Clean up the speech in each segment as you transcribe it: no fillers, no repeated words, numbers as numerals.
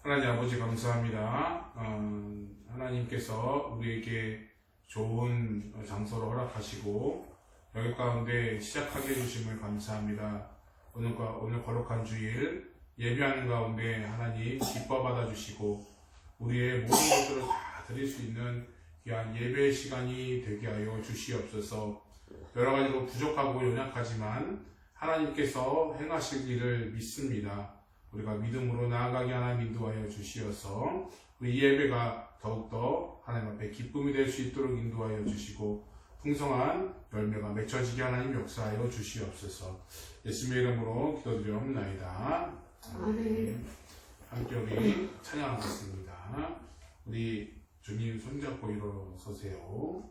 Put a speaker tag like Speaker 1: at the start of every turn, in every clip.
Speaker 1: 하나님 아버지 감사합니다. 하나님께서 우리에게 좋은 장소를 허락하시고 여기 가운데 시작하게 해주심을 감사합니다. 오늘 거룩한 주일 예배하는 가운데 하나님 기뻐 받아주시고 우리의 모든 것들을 다 드릴 수 있는 귀한 예배 시간이 되게 하여 주시옵소서. 여러 가지로 부족하고 연약하지만 하나님께서 행하실 일을 믿습니다. 우리가 믿음으로 나아가게 하나님 인도하여 주시어서 우리 이 예배가 더욱더 하나님 앞에 기쁨이 될 수 있도록 인도하여 주시고 풍성한 열매가 맺혀지게 하나님 역사하여 주시옵소서. 예수님의 이름으로 기도드리옵나이다. 아멘. 함께 우리 찬양하겠습니다. 우리 주님 손잡고 일어서세요.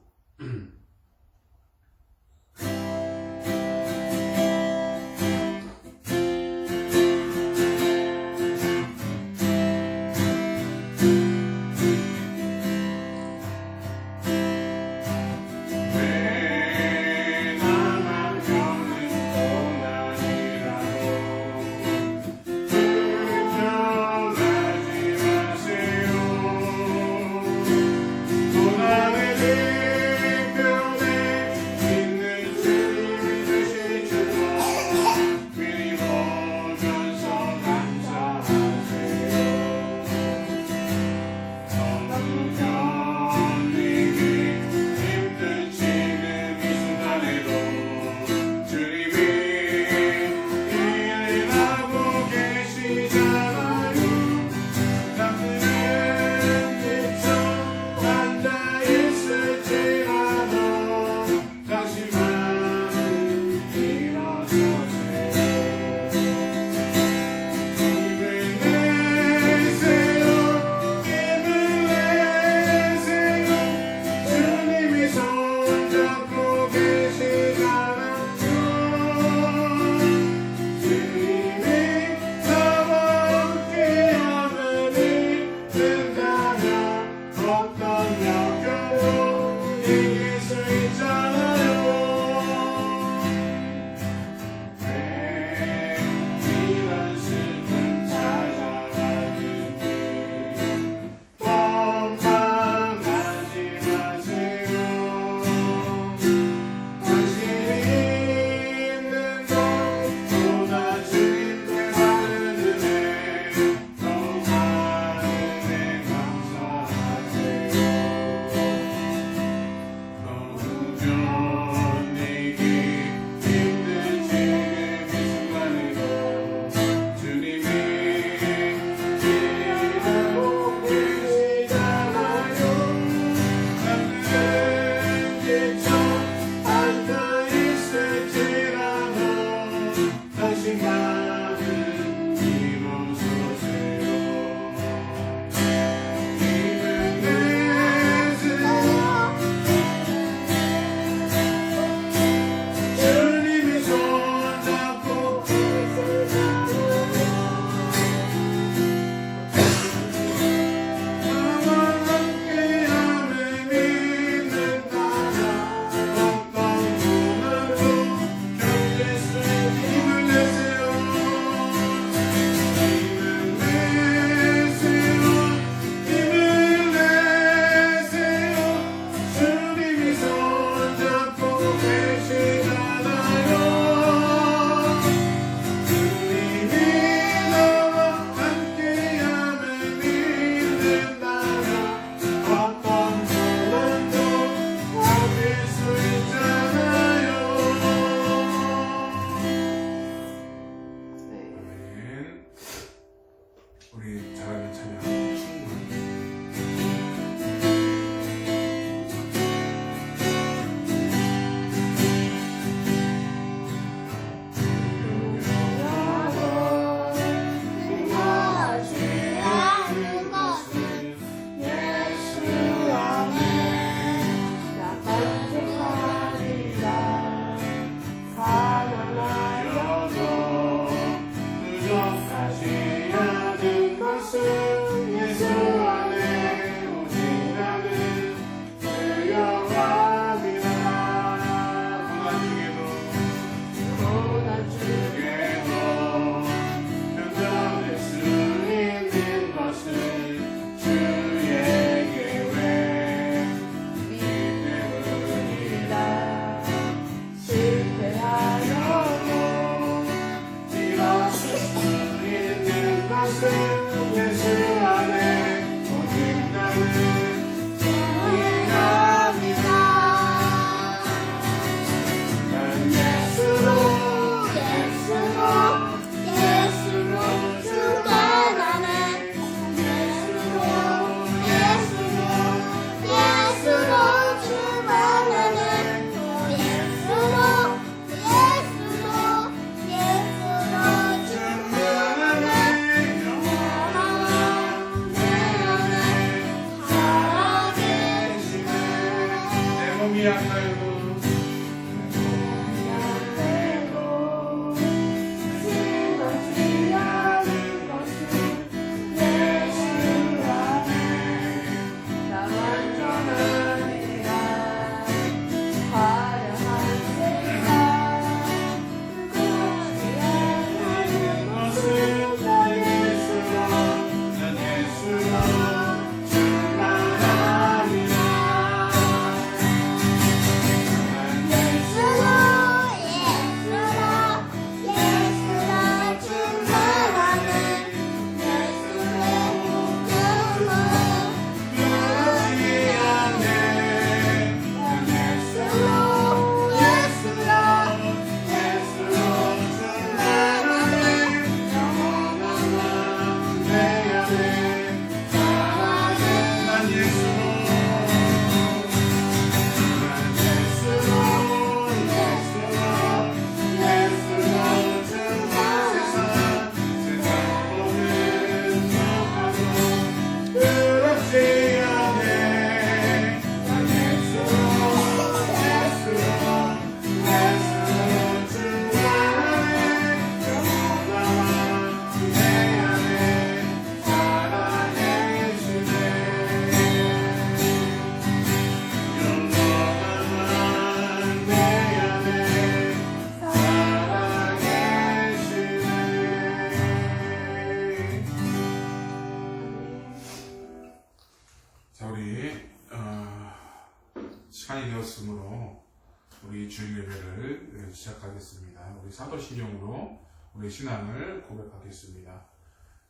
Speaker 2: 고난의 대표
Speaker 1: 몸이 안 달고 자, 우리 시간이 되었으므로 우리 주일 예배를 시작하겠습니다. 우리 사도신경으로 우리 신앙을 고백하겠습니다.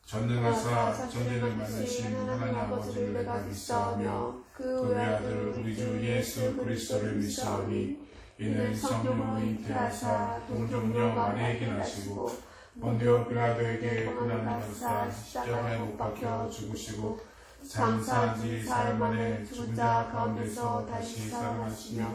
Speaker 1: 전능하사 전쟁을 만드신 하나님 아버지를 내가 믿사오며 그 외아들 우리 주 예수 그리스도를 믿사오니 이는 성령으로 잉태하사 동정녀 마리에게 나시고 본디오 빌라도에게 고난을 받으사 십자가에 못 박혀 죽으시고 장사한 지 사흘 만에 죽은 자 가운데서 다시 살아나시며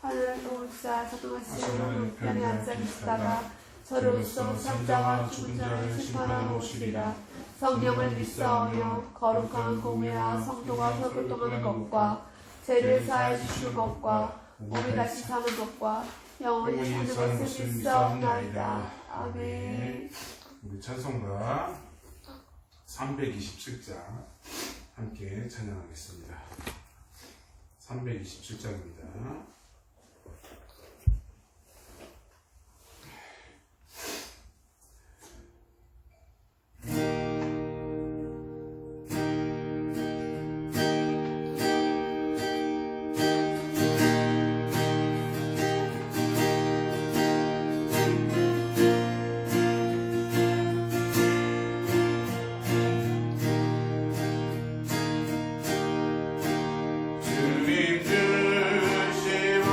Speaker 1: 하늘로 올사 자동하시는 우편에 앉아 계시다가 저로서 산자와 죽은 자를 심판하러 오시리라. 성령을 믿사오며 거룩한 공회와 성도가 혈교통하는 것과 죄를 사해 주시는 것과 몸이 다시 사는 것과 영원히 사는 것을 믿사옵나이다. 아멘. 우리 찬송가 327장 함께 찬양하겠습니다. 327장입니다. 주님 주시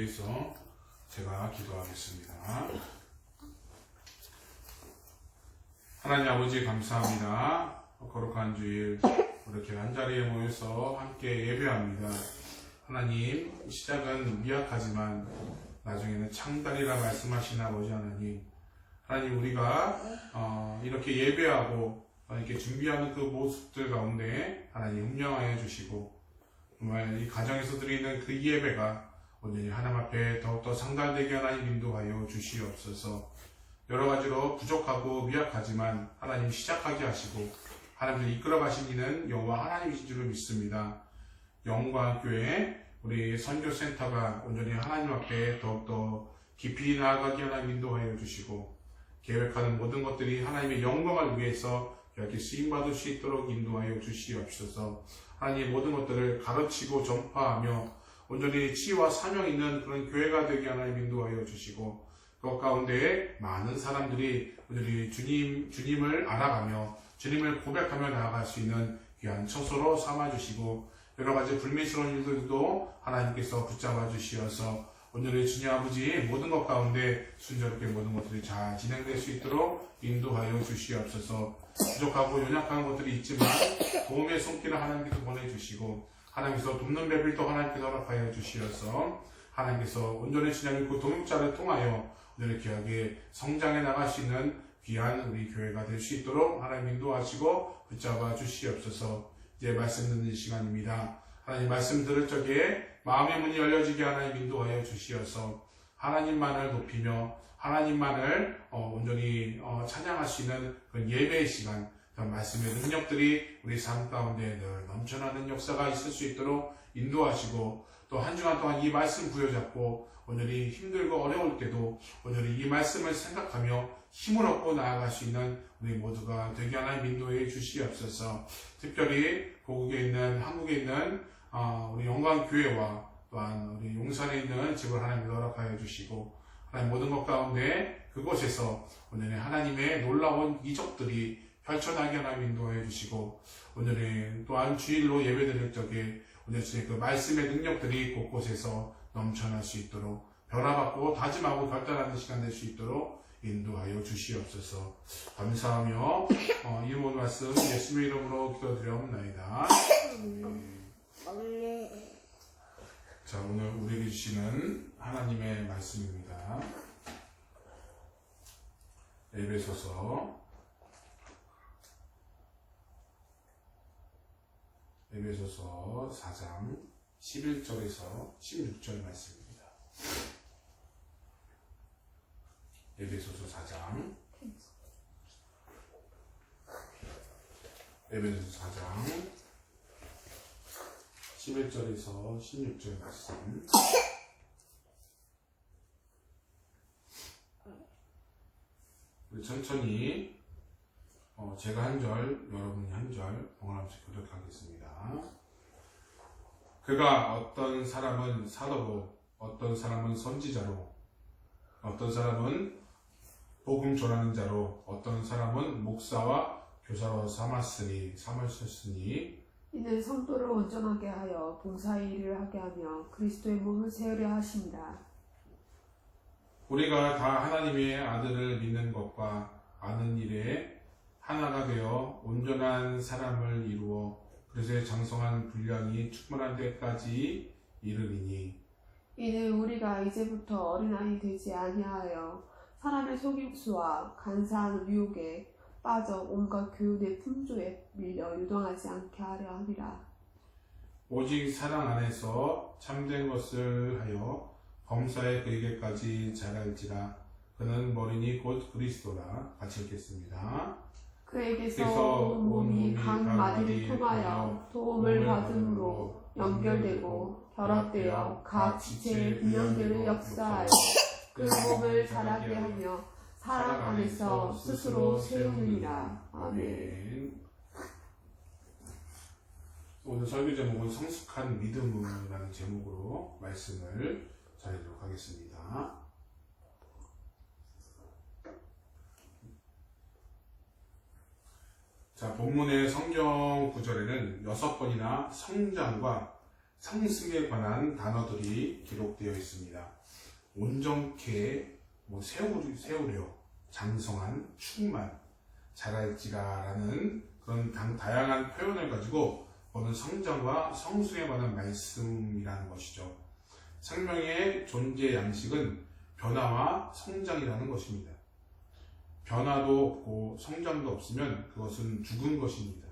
Speaker 1: 위해서 제가 기도하겠습니다. 하나님 아버지 감사합니다. 거룩한 주일 이렇게 한자리에 모여서 함께 예배합니다. 하나님, 시작은 미약하지만 나중에는 창달이라 말씀하신 아버지 하나님, 우리가 이렇게 예배하고 이렇게 준비하는 그 모습들 가운데 하나님 음령하여 주시고, 정말 이 가정에서 드리는 그 예배가 온전히 하나님 앞에 더욱더 상달되게 하나님 인도하여 주시옵소서. 여러 가지로 부족하고 미약하지만 하나님 시작하게 하시고 하나님을 이끌어 가시는 여호와 하나님이신 줄을 믿습니다. 영광교회 우리 선교센터가 온전히 하나님 앞에 더욱더 깊이 나아가게 하나님 인도하여 주시고, 계획하는 모든 것들이 하나님의 영광을 위해서 이렇게 쓰임받을 수 있도록 인도하여 주시옵소서. 하나님 모든 것들을 가르치고 전파하며 온전히 치유와 사명 있는 그런 교회가 되게 하나님 인도하여 주시고, 그 가운데 많은 사람들이 온전히 주님을 알아가며 주님을 고백하며 나아갈 수 있는 귀한 처소로 삼아주시고, 여러 가지 불미스러운 일들도 하나님께서 붙잡아 주시어서 온전히 주님 아버지 모든 것 가운데 순조롭게 모든 것들이 잘 진행될 수 있도록 인도하여 주시옵소서. 부족하고 연약한 것들이 있지만 도움의 손길을 하나님께서 보내주시고, 하나님께서 돕는 배빌도 하나님께서 허락하여 주시어서 하나님께서 온전히 주님 그 동역자를 통하여 온전히 귀하게 성장해 나갈 수 있는 귀한 우리 교회가 될 수 있도록 하나님 인도하시고 붙잡아 주시옵소서. 이제 말씀 듣는 시간입니다. 하나님 말씀 들을 적에 마음의 문이 열려지게 하나님 인도하여 주시어서 하나님만을 높이며 하나님만을 온전히 찬양할 수 있는 그런 예배의 시간, 그런 말씀의 능력들이 우리 삶 가운데 늘 넘쳐나는 역사가 있을 수 있도록 인도하시고, 또 한 주간 동안 이 말씀 부여잡고 온전히 힘들고 어려울 때도 온전히 이 말씀을 생각하며 힘을 얻고 나아갈 수 있는 우리 모두가 되게 하나님 인도해 주시옵소서. 특별히 고국에 있는 한국에 있는 우리 영광교회와 또한 우리 용산에 있는 집을 하나님 허락하여 주시고, 하나님 모든 것 가운데 그곳에서 온전히 하나님의 놀라운 이적들이 펼쳐나게 하나님 인도해 주시고, 오늘은 또한 주일로 예배드릴 적에 오늘 그 말씀의 능력들이 곳곳에서 넘쳐날 수 있도록 변화받고 다짐하고 결단하는 시간 될 수 있도록 인도하여 주시옵소서. 감사하며 이 모든 말씀 예수님의 이름으로 기도드려옵나이다. 자, 오늘 우리에게 주시는 하나님의 말씀입니다. 에베소서 4장 11절에서 16절 말씀입니다. 에베소서 4장 11절에서 16절 말씀. 우리 천천히 제가 한 절, 여러분이 한 절 봉헌하면서 교독하겠습니다. 그가 어떤 사람은 사도로, 어떤 사람은 선지자로, 어떤 사람은 복음 전하는 자로, 어떤 사람은 목사와 교사로 삼으셨으니
Speaker 2: 이는 성도를 온전하게 하여 봉사의 일을 하게 하며 그리스도의 몸을 세우려 하십니다.
Speaker 1: 우리가 다 하나님의 아들을 믿는 것과 아는 일에 하나가 되어 온전한 사람을 이루어 그리스도의 장성한 분량이 충만한 데까지 이르리니,
Speaker 2: 이는 우리가 이제부터 어린아이 되지 아니하여 사람의 속임수와 간사한 유혹에 빠져 온갖 교훈의 풍조에 밀려 유동하지 않게 하려 함이라.
Speaker 1: 오직 사랑 안에서 참된 것을 하여 범사에 그에게까지 자랄지라. 그는 머리니 곧 그리스도라. 같이 읽겠습니다.
Speaker 2: 그에게서 온 몸이 각 마디를 통하여 도움을 받음으로 연결되고 결합되어 각 지체의 균형들을 역사하여 그 몸을 자라게 하며 사랑 안에서 스스로 세우느니라. 아멘.
Speaker 1: 오늘 설교 제목은 성숙한 믿음이라는 제목으로 말씀을 전해드리도록 하겠습니다. 자, 본문의 성경 구절에는 6번이나 성장과 성승에 관한 단어들이 기록되어 있습니다. 온전케, 세우려, 장성한, 충만, 자랄지라라는 그런 다양한 표현을 가지고 오늘 성장과 성승에 관한 말씀이라는 것이죠. 생명의 존재 양식은 변화와 성장이라는 것입니다. 변화도 없고 성장도 없으면 그것은 죽은 것입니다.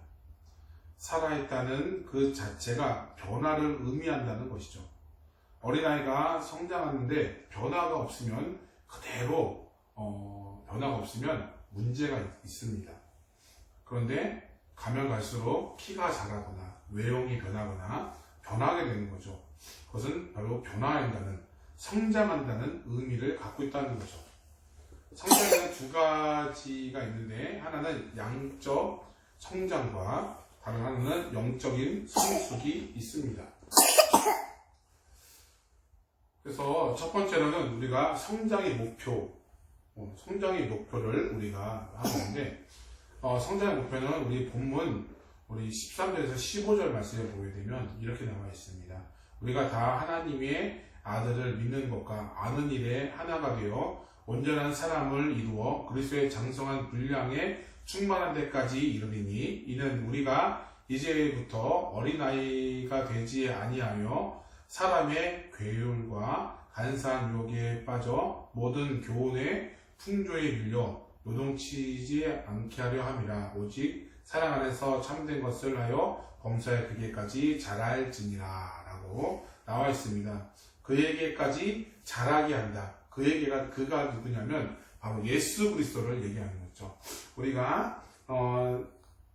Speaker 1: 살아있다는 그 자체가 변화를 의미한다는 것이죠. 어린아이가 성장하는데 변화가 없으면 그대로 변화가 없으면 문제가 있습니다. 그런데 가면 갈수록 키가 자라거나 외형이 변하게 되는 거죠. 그것은 바로 변화한다는, 성장한다는 의미를 갖고 있다는 거죠. 성장에는 두 가지가 있는데 하나는 양적 성장과 다른 하나는 영적인 성숙이 있습니다. 그래서 첫 번째로는 우리가 성장의 목표를 우리가 하고 있는데 성장의 목표는 우리 본문 우리 13절에서 15절 말씀을 보게 되면 이렇게 나와 있습니다. 우리가 다 하나님의 아들을 믿는 것과 아는 일에 하나가 되어 온전한 사람을 이루어 그리스도의 장성한 분량에 충만한 데까지 이르리니 이는 우리가 이제부터 어린아이가 되지 아니하며 사람의 괴율과 간사한 유혹에 빠져 모든 교훈의 풍조에 밀려 요동치지 않게 하려 함이라. 오직 사랑 안에서 참된 것을 하여 범사의 그에게까지 자랄지니라 라고 나와 있습니다. 그에게까지 자라게 한다. 그가 누구냐면 바로 예수 그리스도를 얘기하는 거죠. 우리가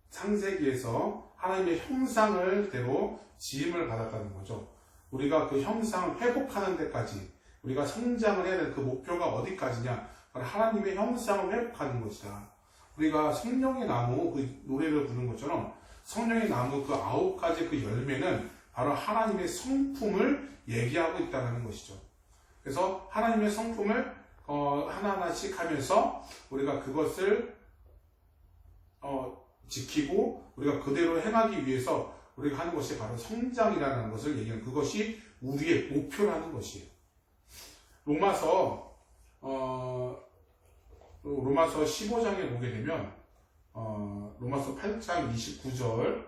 Speaker 1: 창세기에서 하나님의 형상을 대로 지음을 받았다는 거죠. 우리가 그 형상을 회복하는 데까지 우리가 성장을 해야 될 그 목표가 어디까지냐? 바로 하나님의 형상을 회복하는 것이다. 우리가 성령의 나무 그 노래를 부른 것처럼 성령의 나무 그 9가지 그 열매는 바로 하나님의 성품을 얘기하고 있다는 것이죠. 그래서 하나님의 성품을 하나하나씩 하면서 우리가 그것을 지키고 우리가 그대로 행하기 위해서 우리가 하는 것이 바로 성장이라는 것을 얘기하는, 그것이 우리의 목표라는 것이에요. 로마서 15장에 보게 되면 로마서 8장 29절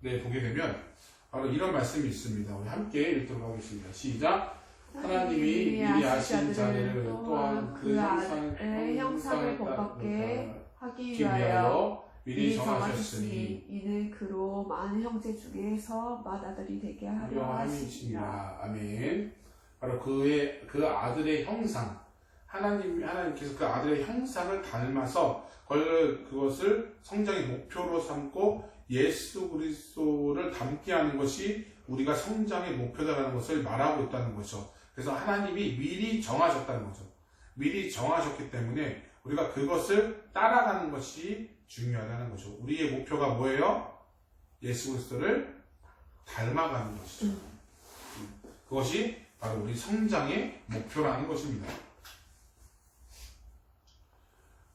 Speaker 1: 보게 되면 바로 이런 말씀이 있습니다. 우리 함께 읽도록 하겠습니다. 시작. 하나님이 미리 아신 자들을 또한 그
Speaker 2: 형상을 본받게 하기 위하여 미리 정하셨으니 이는 그로 많은 형제 중에서 맏아들이 되게 하려 하심이라.
Speaker 1: 아멘. 바로 그 아들의 형상, 하나님께서 그 아들의 형상을 닮아서 그것을 성장의 목표로 삼고 예수 그리스도를 닮게 하는 것이 우리가 성장의 목표다라는 것을 말하고 있다는 거죠. 그래서 하나님이 미리 정하셨다는 거죠. 미리 정하셨기 때문에 우리가 그것을 따라가는 것이 중요하다는 거죠. 우리의 목표가 뭐예요? 예수 그리스도를 닮아가는 것이죠. 그것이 바로 우리 성장의 목표라는 것입니다.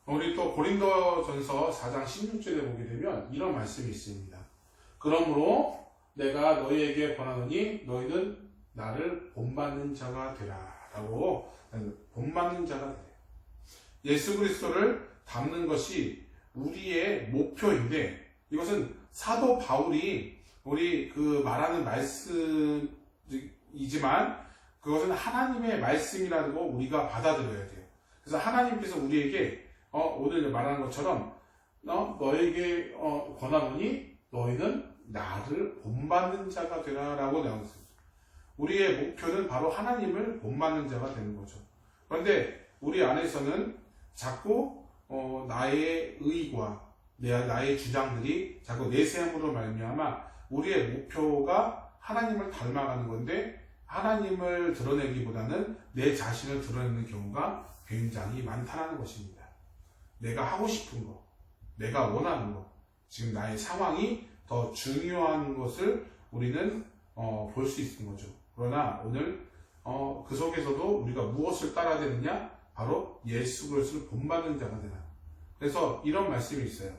Speaker 1: 우리 또 고린도전서 4장 16절에 보게 되면 이런 말씀이 있습니다. 그러므로 내가 너희에게 권하노니 너희는 나를 본받는 자가 되라 라고, 본받는 자가 되라. 예수 그리스도를 닮는 것이 우리의 목표인데 이것은 사도 바울이 우리 그 말하는 말씀이지만 그것은 하나님의 말씀이라고 우리가 받아들여야 돼요. 그래서 하나님께서 우리에게 오늘 말하는 것처럼 너에게 권하노니 너희는 나를 본받는 자가 되라 라고 나왔습니다. 우리의 목표는 바로 하나님을 본받는 자가 되는 거죠. 그런데 우리 안에서는 자꾸 나의 의의와 나의 주장들이 자꾸 내세함으로 말미암아 우리의 목표가 하나님을 닮아가는 건데 하나님을 드러내기보다는 내 자신을 드러내는 경우가 굉장히 많다는 것입니다. 내가 하고 싶은 것, 내가 원하는 것, 지금 나의 상황이 더 중요한 것을 우리는 볼 수 있는 거죠. 그러나 오늘 그 속에서도 우리가 무엇을 따라야 되느냐? 바로 예수 그리스도를 본받는 자가 되라. 그래서 이런 말씀이 있어요.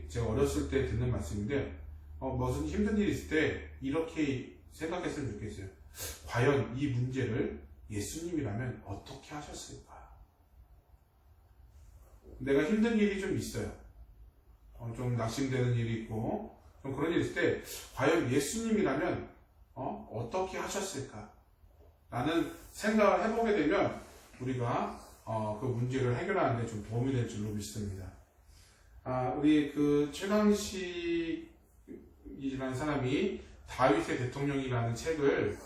Speaker 1: 제가 어렸을 때 듣는 말씀인데 무슨 힘든 일이 있을 때 이렇게 생각했으면 좋겠어요. 과연 이 문제를 예수님이라면 어떻게 하셨을까? 내가 힘든 일이 좀 있어요. 좀 낙심되는 일이 있고 좀 그런 일이 있을 때 과연 예수님이라면 어떻게 하셨을까? 라는 생각을 해보게 되면 우리가 그 문제를 해결하는 데 좀 도움이 될 줄로 믿습니다. 우리 그 최강식이라는 사람이 다윗의 대통령이라는 책을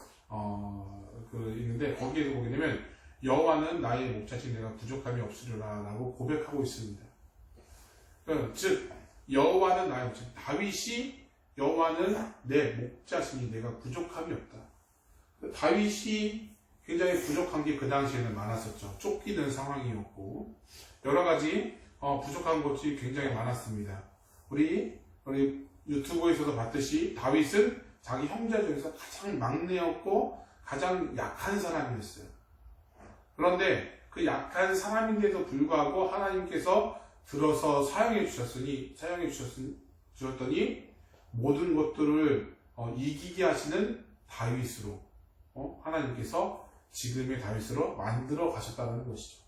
Speaker 1: 있는데 거기에도 보게 되면 여호와는 나의 목자신 내가 부족함이 없으리라 라고 고백하고 있습니다. 즉 여호와는 나의 목자신, 다윗이 여호와는 내 목자신이 내가 부족함이 없다. 다윗이 굉장히 부족한 게 그 당시에는 많았었죠. 쫓기는 상황이었고 여러 가지 부족한 것이 굉장히 많았습니다. 우리 유튜브에서도 봤듯이 다윗은 자기 형제 중에서 가장 막내였고 가장 약한 사람이었어요. 그런데 그 약한 사람인데도 불구하고 하나님께서 들어서 사용해 주셨더니 모든 것들을 이기게 하시는 다윗으로 하나님께서 지금의 다윗으로 만들어 가셨다는 것이죠.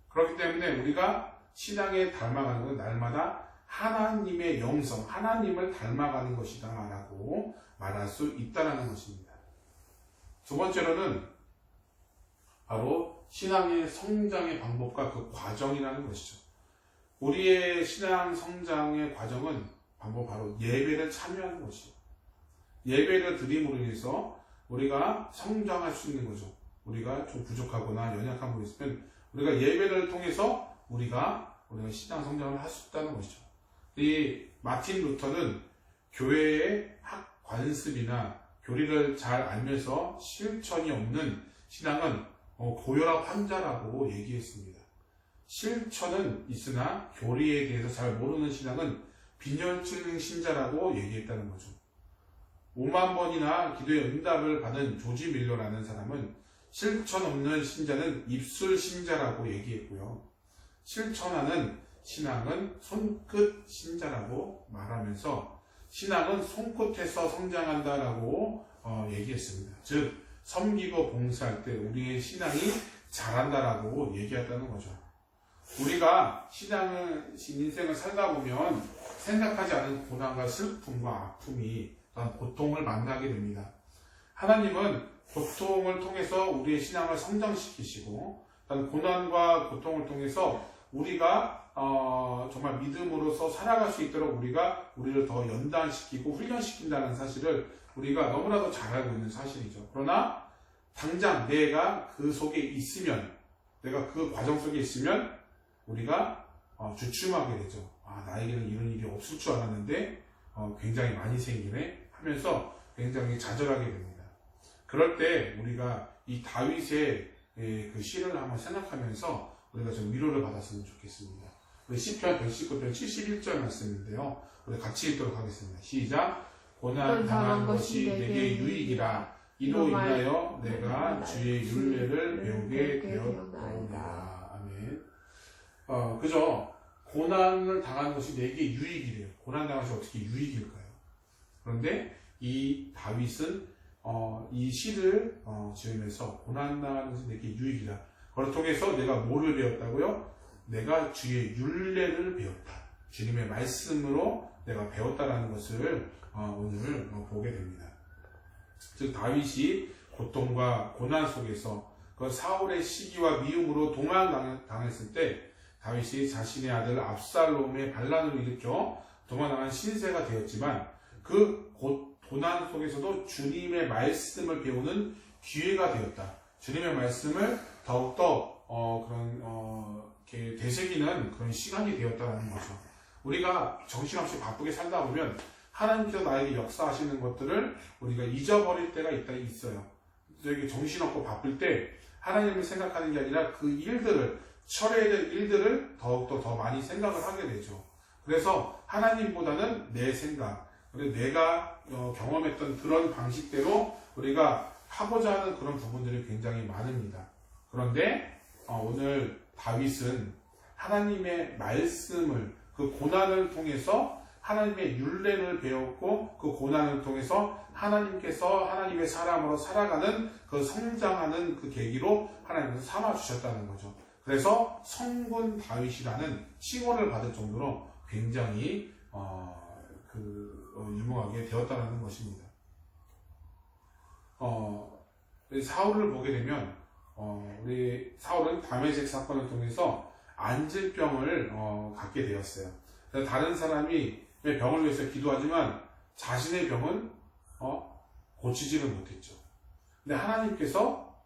Speaker 1: 그렇기 때문에 우리가 신앙에 닮아가는 것은 날마다 하나님의 영성, 하나님을 닮아가는 것이다 라고 말할 수 있다는 것입니다. 두 번째로는 바로 신앙의 성장의 방법과 그 과정이라는 것이죠. 우리의 신앙 성장의 과정은 바로 예배를 참여하는 것이죠. 예배를 드림으로 인해서 우리가 성장할 수 있는 거죠. 우리가 좀 부족하거나 연약한 부분이 있으면 우리가 예배를 통해서 우리가 신앙 성장을 할 수 있다는 것이죠. 이 마틴 루터는 교회의 학관습이나 교리를 잘 알면서 실천이 없는 신앙은 고혈압 환자라고 얘기했습니다. 실천은 있으나 교리에 대해서 잘 모르는 신앙은 빈혈증 신자라고 얘기했다는 거죠. 5만 번이나 기도의 응답을 받은 조지 밀러라는 사람은 실천 없는 신자는 입술 신자라고 얘기했고요. 실천하는 신앙은 손끝 신자라고 말하면서 신앙은 손끝에서 성장한다라고 얘기했습니다. 즉 섬기고 봉사할 때 우리의 신앙이 자란다라고 얘기했다는 거죠. 우리가 인생을 살다 보면 생각하지 않은 고난과 슬픔과 아픔이 또한 고통을 만나게 됩니다. 하나님은 고통을 통해서 우리의 신앙을 성장시키시고 고난과 고통을 통해서 우리가 정말 믿음으로서 살아갈 수 있도록 우리를 더 연단시키고 훈련시킨다는 사실을 우리가 너무나도 잘 알고 있는 사실이죠. 그러나 당장 내가 그 속에 있으면, 내가 그 과정 속에 있으면 우리가 주춤하게 되죠. 나에게는 이런 일이 없을 줄 알았는데 굉장히 많이 생기네 하면서 굉장히 좌절하게 됩니다. 그럴 때 우리가 이 다윗의 그 시를 한번 생각하면서 우리가 좀 위로를 받았으면 좋겠습니다. 우리 시편 119편 71절 말씀인데요. 우리 같이 읽도록 하겠습니다. 시작. 고난 당한 것이 내게 유익이라. 이로 인하여 내가 주의 율례를 배우게 되었나이다. 아멘. 그죠? 고난을 당하는 것이 내게 유익이래요. 고난 당한 것이 어떻게 유익일까요? 그런데 이 다윗은 이 시를 지으면서 고난 당하는 것이 내게 유익이다. 그걸 통해서 내가 뭐를 배웠다고요? 내가 주의 율례를 배웠다. 주님의 말씀으로 내가 배웠다라는 것을 오늘 보게 됩니다. 즉 다윗이 고통과 고난 속에서 그 사울의 시기와 미움으로 도망당했을 때 다윗이 자신의 아들 압살롬의 반란을 일으켜 도망당한 신세가 되었지만 그 고난 속에서도 주님의 말씀을 배우는 기회가 되었다. 주님의 말씀을 더욱더 이렇게 되새기는 그런 시간이 되었다는 거죠. 우리가 정신없이 바쁘게 살다 보면 하나님께서 나에게 역사하시는 것들을 우리가 잊어버릴 때가 있어요. 정신없고 바쁠 때 하나님을 생각하는 게 아니라 그 일들을, 처리해야 될 일들을 더욱더 더 많이 생각을 하게 되죠. 그래서 하나님보다는 내 생각, 그리고 내가 경험했던 그런 방식대로 우리가 하고자 하는 그런 부분들이 굉장히 많습니다. 그런데 오늘 다윗은 하나님의 말씀을 그 고난을 통해서 하나님의 율례를 배웠고 그 고난을 통해서 하나님께서 하나님의 사람으로 살아가는 그 성장하는 그 계기로 하나님께서 삼아 주셨다는 거죠. 그래서 성군 다윗이라는 칭호를 받을 정도로 굉장히 유명하게 되었다는 것입니다. 사울을 보게 되면 우리 사울은 다메섹 사건을 통해서 안질병을 갖게 되었어요. 그래서 다른 사람이 병을 위해서 기도하지만 자신의 병은 고치지를 못했죠. 근데 하나님께서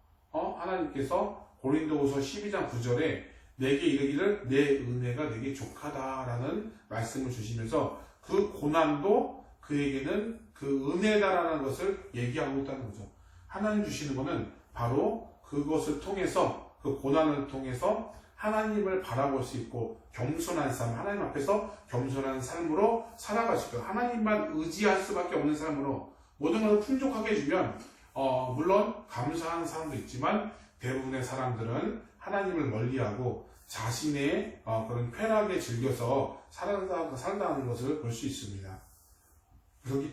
Speaker 1: 고린도후서 12장 9절에 내게 이르기를 내 은혜가 내게 족하다라는 말씀을 주시면서 그 고난도 그에게는 그 은혜다라는 것을 얘기하고 있다는 거죠. 하나님 주시는 것은 바로 그것을 통해서 그 고난을 통해서 하나님을 바라볼 수 있고 겸손한 삶, 하나님 앞에서 겸손한 삶으로 살아갈 수 있고 하나님만 의지할 수밖에 없는 삶으로 모든 것을 풍족하게 해주면 물론 감사한 사람도 있지만 대부분의 사람들은 하나님을 멀리하고 자신의 그런 쾌락에 즐겨서 살아가는 것을 볼 수 있습니다. 그렇기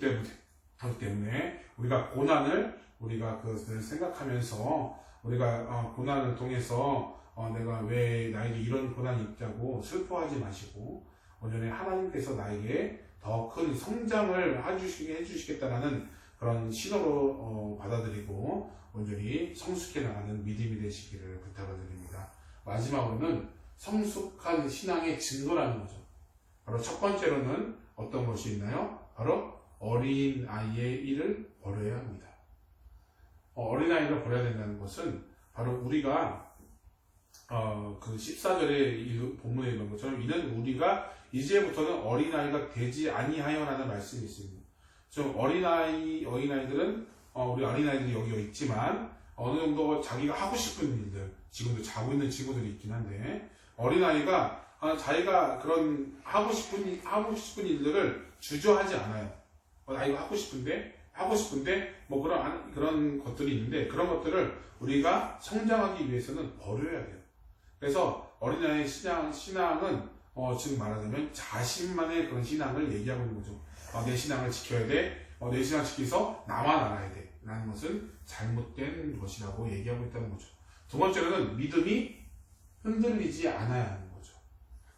Speaker 1: 때문에 우리가 고난을 우리가 그것을 생각하면서 우리가 고난을 통해서 내가 왜 나에게 이런 고난이 있다고 슬퍼하지 마시고 온전히 하나님께서 나에게 더 큰 성장을 해주시겠다라는 그런 신호로 받아들이고 온전히 성숙해 나가는 믿음이 되시기를 부탁을 드립니다. 마지막으로는 성숙한 신앙의 증거라는 거죠. 바로 첫 번째로는 어떤 것이 있나요? 바로 어린 아이의 일을 버려야 합니다. 어린 아이를 버려야 된다는 것은 바로 우리가 그 14절의 본문에 있는 것처럼 이는 우리가 이제부터는 어린아이가 되지 아니하여라는 말씀이 있습니다. 좀 어린아이들은 우리 어린아이들이 여기 있지만 어느 정도 자기가 하고 싶은 일들, 지금도 자고 있는 친구들이 있긴 한데 어린아이가 자기가 그런 하고 싶은 일들을 주저하지 않아요. 나 이거 하고 싶은데 뭐 그런 것들이 있는데 그런 것들을 우리가 성장하기 위해서는 버려야 돼요. 그래서 어린아이의 신앙은 지금 말하자면 자신만의 그런 신앙을 얘기하고 있는 거죠. 내 신앙을 지켜야 돼. 내 신앙을 지켜서 나만 알아야 돼. 라는 것은 잘못된 것이라고 얘기하고 있다는 거죠. 두 번째로는 믿음이 흔들리지 않아야 하는 거죠.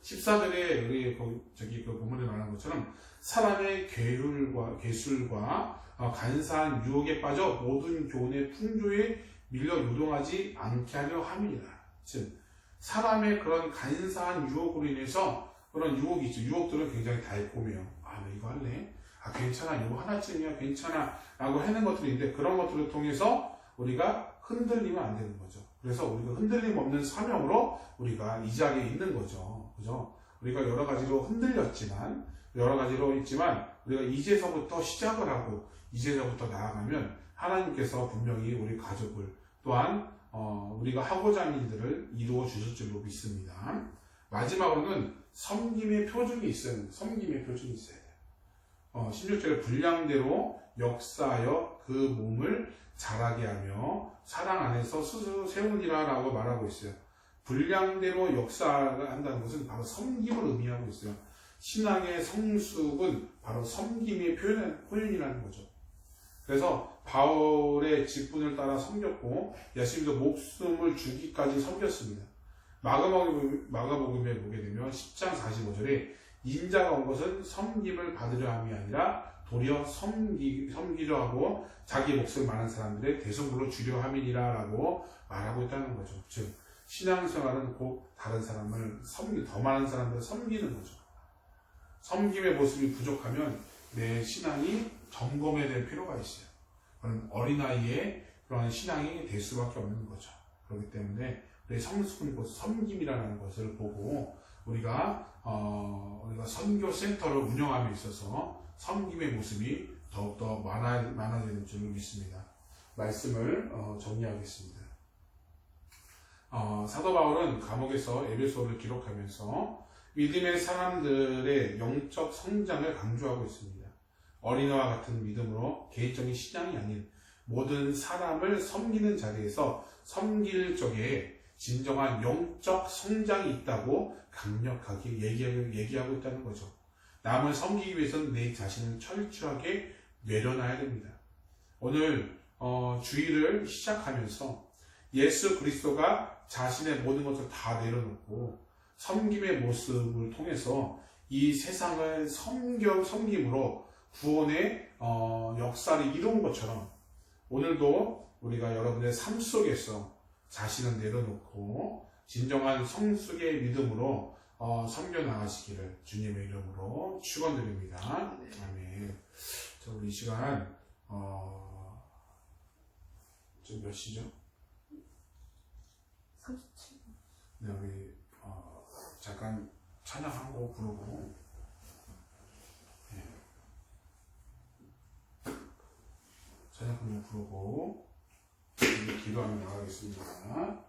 Speaker 1: 14절에 우리 그 본문에 말한 것처럼 사람의 괴술과 간사한 유혹에 빠져 모든 교훈의 풍조에 밀려 요동하지 않게 하려 함이니라. 즉 사람의 그런 간사한 유혹으로 인해서 그런 유혹이 있죠. 유혹들은 굉장히 달콤해요. 나 이거 할래? 괜찮아. 이거 하나쯤이야. 괜찮아. 라고 하는 것들이 있는데 그런 것들을 통해서 우리가 흔들리면 안 되는 거죠. 그래서 우리가 흔들림 없는 사명으로 우리가 이 자리에 있는 거죠. 그죠? 우리가 여러 가지로 흔들렸지만 우리가 이제서부터 시작을 하고 이제서부터 나아가면 하나님께서 분명히 우리 가족을 또한 우리가 하고자 하는 일들을 이루어 주실 줄로 믿습니다. 마지막으로는 섬김의 표준이 있어야 돼요. 16절에 분량대로 역사하여 그 몸을 자라게 하며 사랑 안에서 스스로 세우니라 라고 말하고 있어요. 분량대로 역사를 한다는 것은 바로 섬김을 의미하고 있어요. 신앙의 성숙은 바로 섬김의 표현이라는 거죠. 그래서 바울의 직분을 따라 섬겼고 예수님도 목숨을 주기까지 섬겼습니다. 마가복음에 보게 되면 10장 45절에 인자가 온 것은 섬김을 받으려 함이 아니라 도리어 섬기려 하고 자기 목숨을 많은 사람들의 대성물로 주려 함이니라 라고 말하고 있다는 거죠. 즉 신앙생활은 곧 다른 사람을 더 많은 사람들을 섬기는 거죠. 섬김의 모습이 부족하면 내 신앙이 점검해야 될 필요가 있어요. 그런 어린아이의 그런 신앙이 될 수밖에 없는 거죠. 그렇기 때문에 우리 성숙은 곧 섬김이라는 것을 보고 우리가 선교센터를 운영함에 있어서 섬김의 모습이 더욱더 많아지는 줄로 믿습니다. 말씀을 정리하겠습니다. 사도 바울은 감옥에서 에베소를 기록하면서 믿음의 사람들의 영적 성장을 강조하고 있습니다. 어린아이와 같은 믿음으로 개인적인 신앙이 아닌 모든 사람을 섬기는 자리에서 섬길 적에 진정한 영적 성장이 있다고 강력하게 얘기하고 있다는 거죠. 남을 섬기기 위해서는 내 자신을 철저하게 내려놔야 됩니다. 오늘 주일을 시작하면서 예수 그리스도가 자신의 모든 것을 다 내려놓고 섬김의 모습을 통해서 이 세상을 섬김으로 구원의 역사를 이룬 것처럼 오늘도 우리가 여러분의 삶 속에서 자신을 내려놓고 진정한 성숙의 믿음으로 섬겨 나가시기를 주님의 이름으로 축원드립니다. 아멘. 자, 우리 이 시간 지금 몇 시죠?
Speaker 2: 37분.
Speaker 1: 네, 우리 잠깐 찬양 한 곡 부르고 찬양 한 곡 부르고 우리 기도하며 나가겠습니다.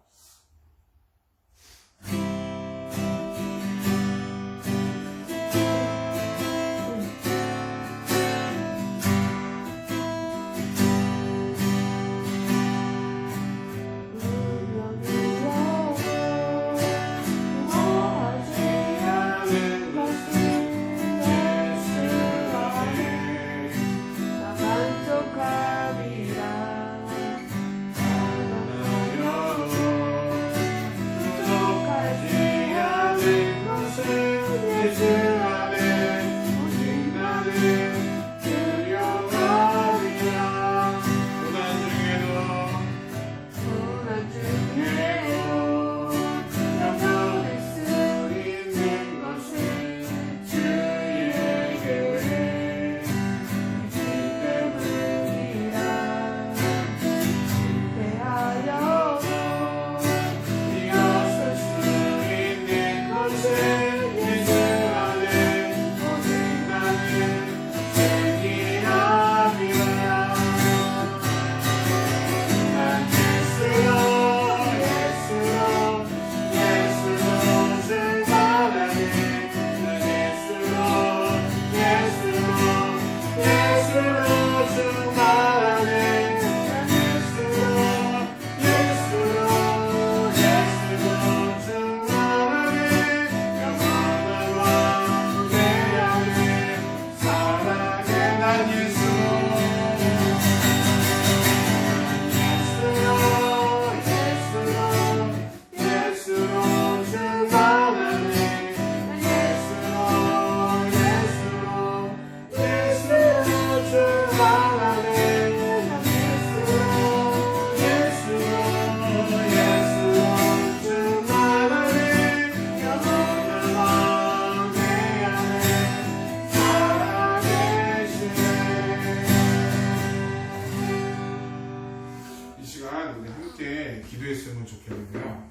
Speaker 1: 기도했으면 좋겠는데요.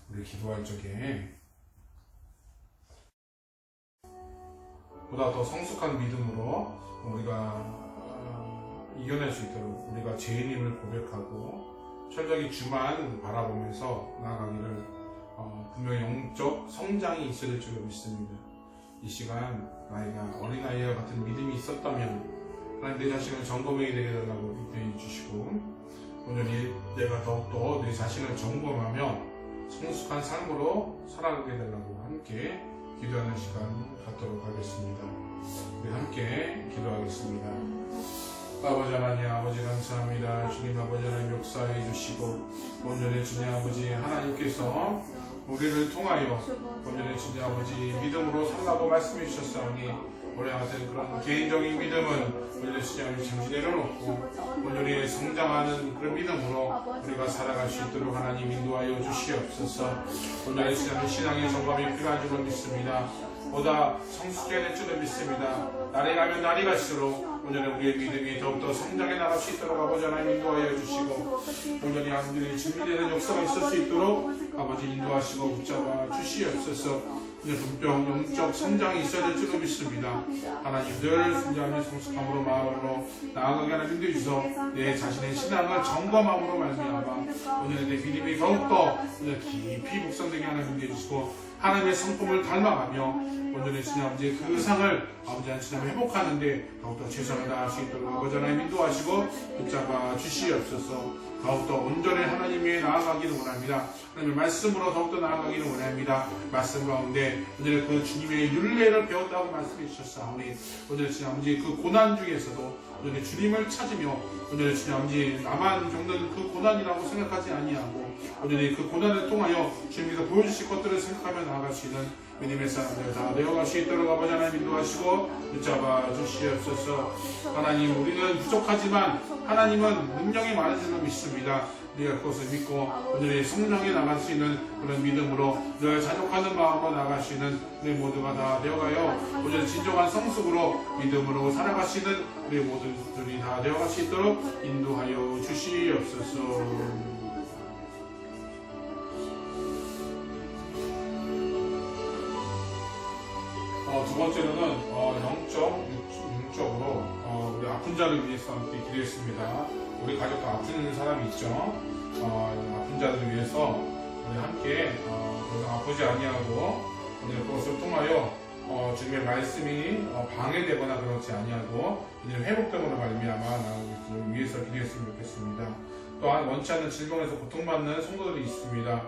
Speaker 1: 우리 기도할 적에 보다 더 성숙한 믿음으로 우리가 이겨낼 수 있도록 우리가 죄인임을 고백하고 철저히 주만 바라보면서 나아가기를 분명히 영적 성장이 있어야 될 줄로 믿습니다. 이 시간 나이가 어린아이와 같은 믿음이 있었다면 하나님 내 자신을 점검하게 되게 해달라고 인도해 주시고 오늘 내가 더욱더 내 자신을 점검하며 성숙한 삶으로 살아가게 해달라고 함께 기도하는 시간 갖도록 하겠습니다. 우리 함께 기도하겠습니다. 아버지 하나님 아버지 감사합니다. 주님 아버지 하나님 역사해 주시고 오늘의 주님 아버지 하나님께서 우리를 통하여 오늘의 주님 아버지 믿음으로 살라고 말씀해 주셨사오니 우리와 같은 그런 개인적인 믿음은 오늘의 주님 아버지 잠시 내려놓고 오늘의 성장하는 그런 믿음으로 우리가 살아갈 수 있도록 하나님 인도하여 주시옵소서. 오늘의 주님 신앙의 점검이 필요한 줄로 믿습니다. 보다 성숙해야 될 줄로 믿습니다. 날이 가면 날이 갈수록 오늘은 우리의 믿음이 더욱더 성장해 나갈 수 있도록 아버지 하나님 인도하여 주시고 오늘이 아버지의 준비되는 역사가 있을 수 있도록 아버지 인도하시고 붙잡아 주시옵소서. 분명 영적 성장이 있어야 될 줄로 믿습니다. 하나님 늘 순전히 성숙함으로 마음으로 나아가게 하나 인도해 주셔서 내 자신의 신앙을 점검함으로 말미암아 오늘의 내 믿음이 더욱더 오늘 깊이 묵상되게 하나 인도해 주시고 하나님의 성품을 닮아가며 온전히 주님 아버지 그 상을 아버지 하나님 회복하는데 더욱더 최선을 다할 수 있도록 아버지 하나님 인도하시고 붙잡아 주시옵소서. 더욱더 온전히 하나님의 나아가기를 원합니다. 하나님의 말씀으로 더욱더 나아가기를 원합니다. 말씀 가운데 오늘 그 주님의 율례를 배웠다고 말씀해 주셨사오니 오늘 주님 아버지 그 고난 중에서도 오늘 주님을 찾으며 오늘 주님 아버지 나만 겪는 그 고난이라고 생각하지 아니하고 오늘 그 고난을 통하여 주님께서 보여주실 것들을 생각하며 나아갈 수 있는 믿음의 사람들 다 되어갈 수 있도록 아버지 하나님 인도하시고 붙잡아 주시옵소서. 하나님 우리는 부족하지만 하나님은 능력이 많으신 줄 믿습니다. 우리가 그것을 믿고 오늘의 성령에 나갈 수 있는 그런 믿음으로 늘 자족하는 마음으로 나갈 수 있는 우리 모두가 다 되어가요. 오늘 진정한 성숙으로 믿음으로 살아가시는 우리 모두들이 다 되어갈 수 있도록 인도하여 주시옵소서. 두 번째로는 영적으로 우리 아픈 자를 위해서 함께 기도했습니다. 우리 가족도 아픈 사람이 있죠. 아픈 자들을 위해서 우리 함께 아프지 아니하고 오늘 그것을 통하여 주님의 말씀이 방해되거나 그렇지 아니하고 오늘 회복됨으로 말미암아 나를 위해서 기도했으면 좋겠습니다. 또한 원치 않는 질병에서 고통받는 성도들이 있습니다.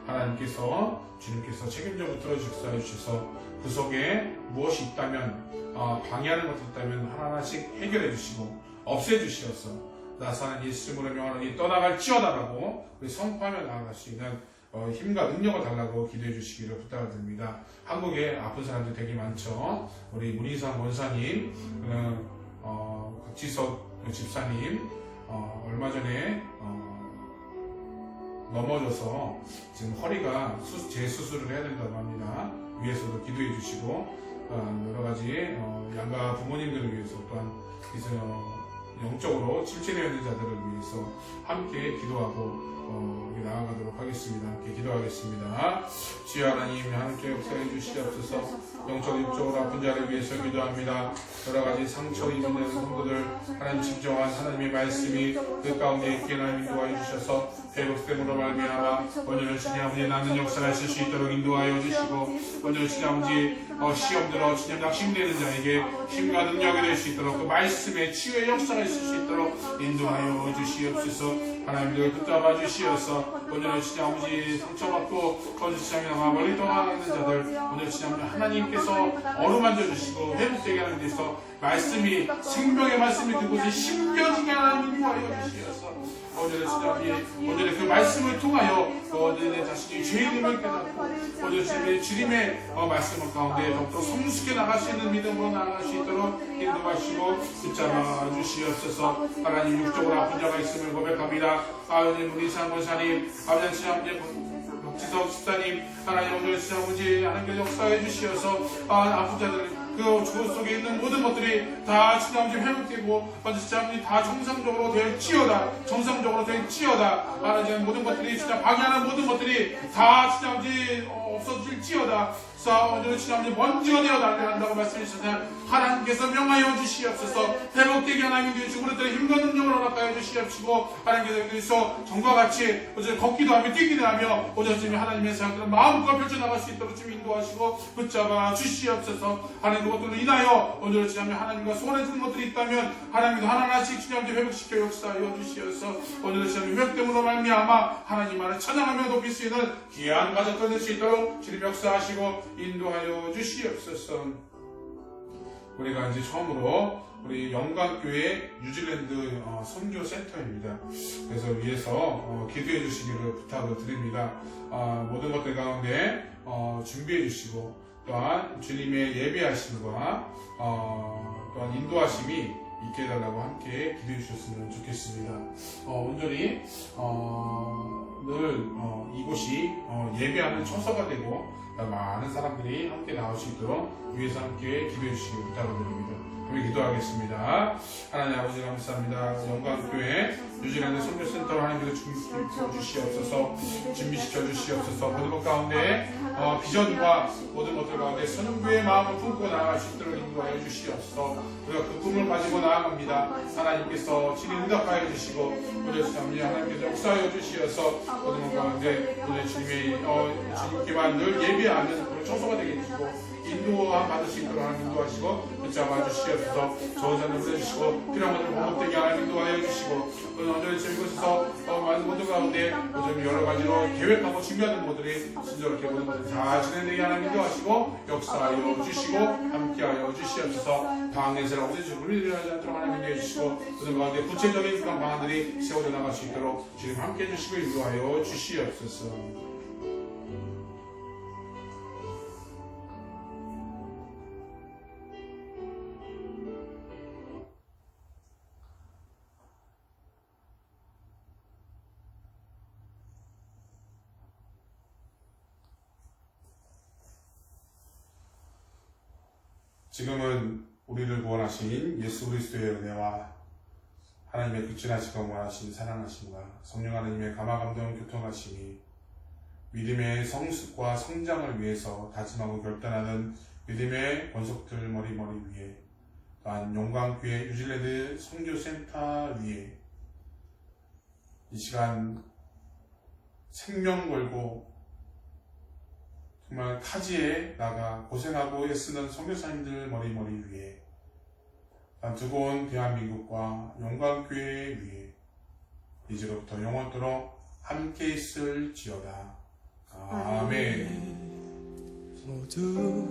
Speaker 1: 하나님께서 주님께서 책임져 붙들어 주셔서 그 속에 무엇이 있다면 방해하는 것이 있다면 하나하나씩 해결해 주시고 없애 주시어서 나 사는 예수님으로 명하노니 떠나갈지어다라고 우리 선포하며 나아갈 수 있는 힘과 능력을 달라고 기도해 주시기를 부탁을 드립니다. 한국에 아픈 사람들 되게 많죠. 우리 문희상 원사님, 박지석 집사님 얼마 전에 넘어져서 지금 허리가 재수술을 해야 된다고 합니다. 위에서도 기도해 주시고 여러 가지 양가 부모님들을 위해서 또한 영적으로 침체되어 있는 자들을 위해서 함께 기도하고 나아가도록 하겠습니다. 함께 기도하겠습니다. 주여 하나님 함께 역사해 주시옵소서. 영적 육적으로 아픈 자를 위해서 기도합니다. 여러 가지 상처 입는 성도들 하나님 진정한 하나님의 말씀이 그 가운데 있게 하나님 인도하여 주셔서 회복됨으로 말미암아 오늘은 주님 아버지 나는 역사를 하실 수 있도록 인도하여 주시고 오늘 주님 아버지 시험 들어 주님 낙심되는 자에게 힘과 능력이 될 수 있도록 그 말씀의 치유의 역사가 있을 수 있도록 인도하여 주시옵소서. 하나님들 붙잡아 주시어서 오늘은 주님 아버지 상처받고 거짓장애나 멀리 떠나가는 자들 오늘 주님 아버지 하나님께서 어루만져 주시고 회복되게 하는 데서 말씀이 생명의 말씀이 그곳에 심겨지게 하나님 인도하여 주시어서 오늘은 주님 아버지 오늘의 그 말씀을 통하여 내 자신이 죄인임을 깨닫고 오늘 주님의 주님의 말씀 가운데 더욱더 성숙해 나갈 수 있는 믿음으로 나아갈 수 있도록 인도하시고 붙잡아 주시옵소서. 하나님 육적으로 아픈 자가 있음을 고백합니다. 아버님 문희상 권사님 아버지 주님 박지석 집사님 하나님 오늘 주님 아버지 하나님께 역사해 주시어서 아픈 자들 그 주 속에 있는 모든 것들이 다 주님 아버지 회복되고 주님 아버지 다 정상적으로 될지어다. 정상적으로 될지어다. 하나님 모든 것들이 진짜 방해하는 모든 것들이 다 주님 아버지 없어질지어다. 오늘은 주님 아버지 먼지가 되어 달려간다고 말씀하셨잖아요. 하나님께서 명하여 주시옵소서. 회복되게 하나님 주시고 우리들의 힘과 능력을 허락하여 주시옵시고 하나님께서 여기서 정과 같이 어제 걷기도 하며 뛰기도 하며 오늘 주님 하나님의 사역들을 마음껏 펼쳐나갈 수 있도록 주님 인도하시고 붙잡아 주시옵소서. 하나님 그것들로 인하여 오늘 주님 하나님과 소원해지는 것들이 있다면 하나님도 하나하나씩 주님 회복시켜 역사하여 주시옵소서. 오늘 주님 회복됨으로 말미암아 하나님 안에 찬양하며 높일 수 있는 귀한 가족들 될 수 있도록 주님 역사하시고 인도하여 주시옵소서. 우리가 이제 처음으로 우리 영광교회 뉴질랜드 선교 센터입니다. 그래서 위에서 기도해 주시기를 부탁을 드립니다. 모든 것들 가운데 준비해 주시고 또한 주님의 예배하심과 또한 인도하심이 있게 해달라고 함께 기도해 주셨으면 좋겠습니다. 온전히 늘 이곳이 예배하는 처소가 되고 많은 사람들이 함께 나올 수 있도록 위에서 함께 기도해 주시기 부탁을 드립니다. 우리 기도하겠습니다. 하나님 아버지 감사합니다. 영광교회 뉴질랜드 선교센터를 하나님께서 주시옵소서, 준비시켜 주시옵소서. 모든 것 가운데 비전과 모든 것들 가운데 선교의 마음을 품고 나아갈 수 있도록 인도하여 주시옵소서. 우리가 그 꿈을 가지고 나아갑니다. 하나님께서 친히 응답하여 주시고 오늘 하나님께서 역사하여 주시어서 모든 것 가운데 오늘 주님께만 늘 예배하는 청소가 되게 해주시고 인도와 받을 수 있도록 하나님 인도하시고 붙잡아 주시옵소서. 좋은 자들 보내주시고 필요한 것을 공급되게 하나님 인도하여 주시고 오늘 이곳에서 많은 모든 가운데 요즘 여러 가지로 계획하고 준비하는 모들이 순조롭게 모든 것을 잘 진행되게 하나님 인도하시고 역사하여 주시고 함께하여 주시옵소서. 방에서라고 해주시고 우리들이 하지 않도록 하나님 인도해 주시고 모든 가운데 구체적인 그런 방안들이 세워져 나갈 수 있도록 주님 함께해 주시고 인도하여 주시옵소서. 지금은 우리를 구원하신 예수 그리스도의 은혜와 하나님의 극진하시고 원하신 사랑하심과 성령 하나님의 감화감동 교통하심이 믿음의 성숙과 성장을 위해서 다짐하고 결단하는 믿음의 권속들 머리머리 위에 또한 용광교회 뉴질랜드 선교센터 위에 이 시간 생명 걸고 정말 타지에 나가 고생하고 애쓰는 선교사님들 머리머리 위에 두고 온 대한민국과 용광교회 위에 이제로부터 영원토록 함께 있을지어다. 아멘.
Speaker 3: 모두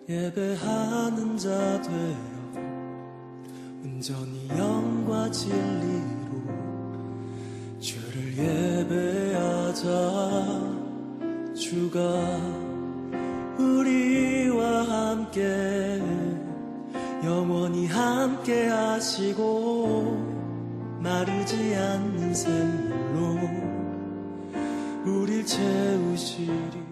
Speaker 3: 예배하는 자 되어 온전히 영과 진리로 주를 예배하자. 주가 우리와 함께 영원히 함께 하시고 마르지 않는 샘물로 우릴 채우시리.